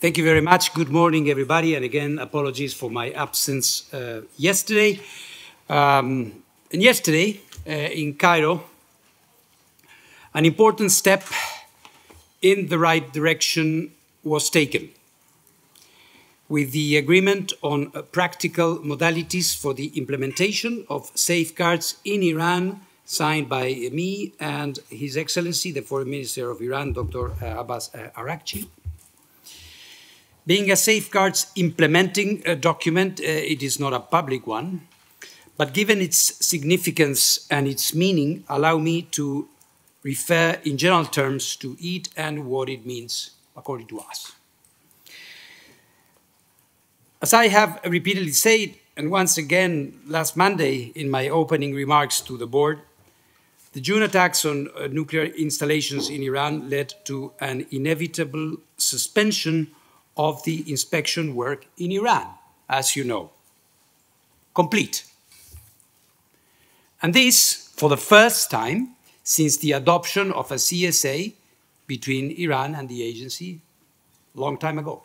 Thank you very much. Good morning, everybody. And again, apologies for my absence yesterday. In Cairo, an important step in the right direction was taken with the agreement on practical modalities for the implementation of safeguards in Iran, signed by me and His Excellency, the Foreign Minister of Iran, Dr. Abbas Araghchi. Being a safeguards implementing document, it is not a public one, but given its significance and its meaning, allow me to refer in general terms to it and what it means according to us. As I have repeatedly said, and once again last Monday in my opening remarks to the board, the June attacks on nuclear installations in Iran led to an inevitable suspension of the inspection work in Iran, as you know, complete. And this, for the first time since the adoption of a CSA between Iran and the agency a long time ago.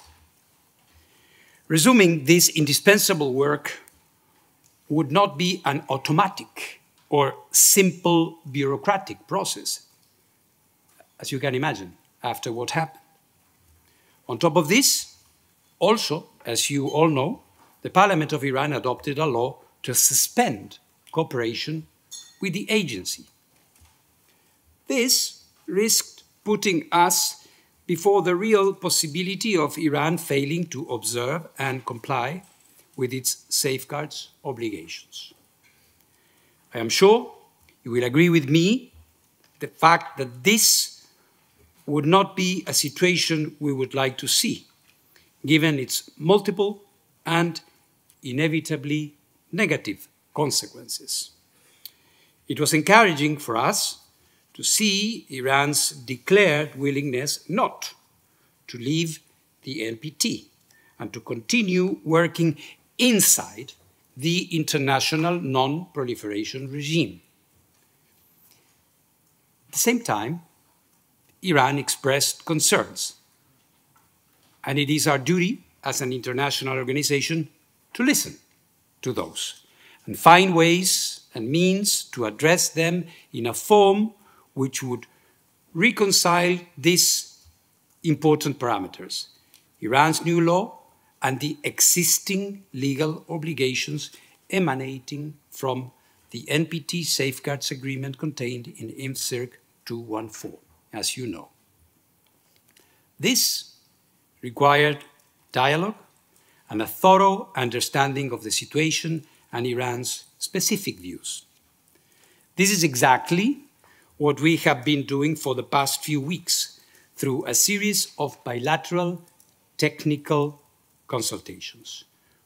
Resuming this indispensable work would not be an automatic or simple bureaucratic process, as you can imagine, after what happened. On top of this, also, as you all know, the Parliament of Iran adopted a law to suspend cooperation with the agency. This risked putting us before the real possibility of Iran failing to observe and comply with its safeguards obligations. I am sure you will agree with me the fact that this would not be a situation we would like to see, given its multiple and inevitably negative consequences. It was encouraging for us to see Iran's declared willingness not to leave the NPT and to continue working inside the international non-proliferation regime. At the same time, Iran expressed concerns, and it is our duty as an international organization to listen to those and find ways and means to address them in a form which would reconcile these important parameters: Iran's new law and the existing legal obligations emanating from the NPT Safeguards Agreement contained in IMCIRC 214, as you know. This required dialogue and a thorough understanding of the situation and Iran's specific views. This is exactly what we have been doing for the past few weeks through a series of bilateral technical consultations,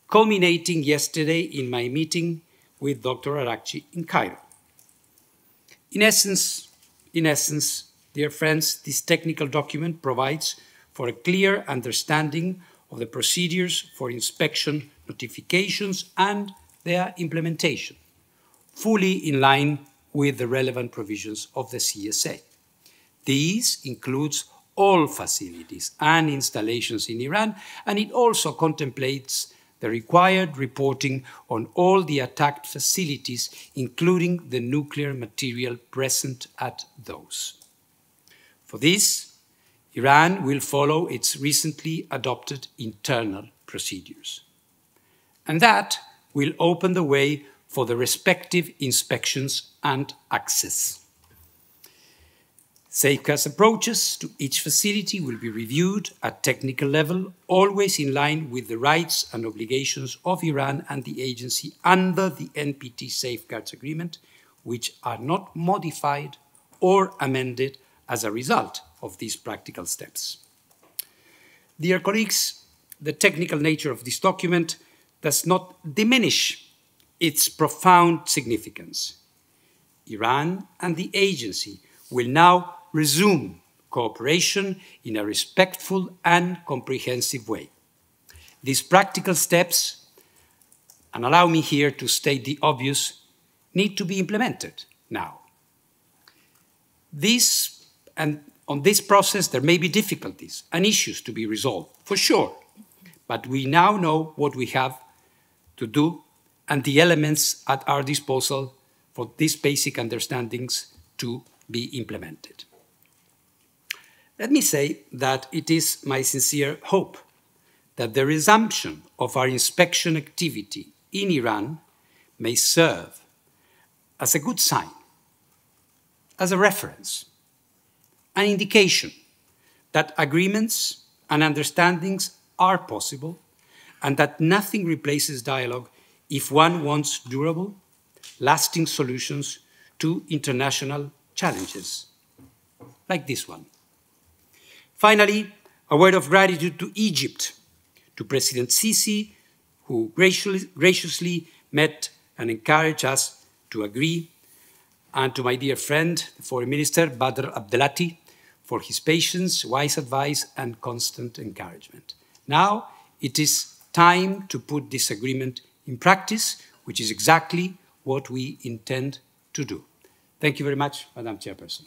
culminating yesterday in my meeting with Dr. Araghchi in Cairo. In essence, dear friends, this technical document provides for a clear understanding of the procedures for inspection notifications and their implementation, fully in line with the relevant provisions of the CSA. This includes all facilities and installations in Iran, and it also contemplates the required reporting on all the attacked facilities, including the nuclear material present at those. For this, Iran will follow its recently adopted internal procedures. And that will open the way for the respective inspections and access. Safeguards approaches to each facility will be reviewed at technical level, always in line with the rights and obligations of Iran and the agency under the NPT Safeguards Agreement, which are not modified or amended as a result of these practical steps. Dear colleagues, the technical nature of this document does not diminish its profound significance. Iran and the agency will now resume cooperation in a respectful and comprehensive way. These practical steps, and allow me here to state the obvious, need to be implemented now. This and On this process, there may be difficulties and issues to be resolved, for sure, but we now know what we have to do and the elements at our disposal for these basic understandings to be implemented. Let me say that it is my sincere hope that the resumption of our inspection activity in Iran may serve as a good sign, as a reference, an indication that agreements and understandings are possible and that nothing replaces dialogue if one wants durable, lasting solutions to international challenges like this one. Finally, a word of gratitude to Egypt, to President Sisi, who graciously met and encouraged us to agree, and to my dear friend, the Foreign Minister, Badr Abdelati, for his patience, wise advice, and constant encouragement. Now it is time to put this agreement in practice, which is exactly what we intend to do. Thank you very much, Madam Chairperson.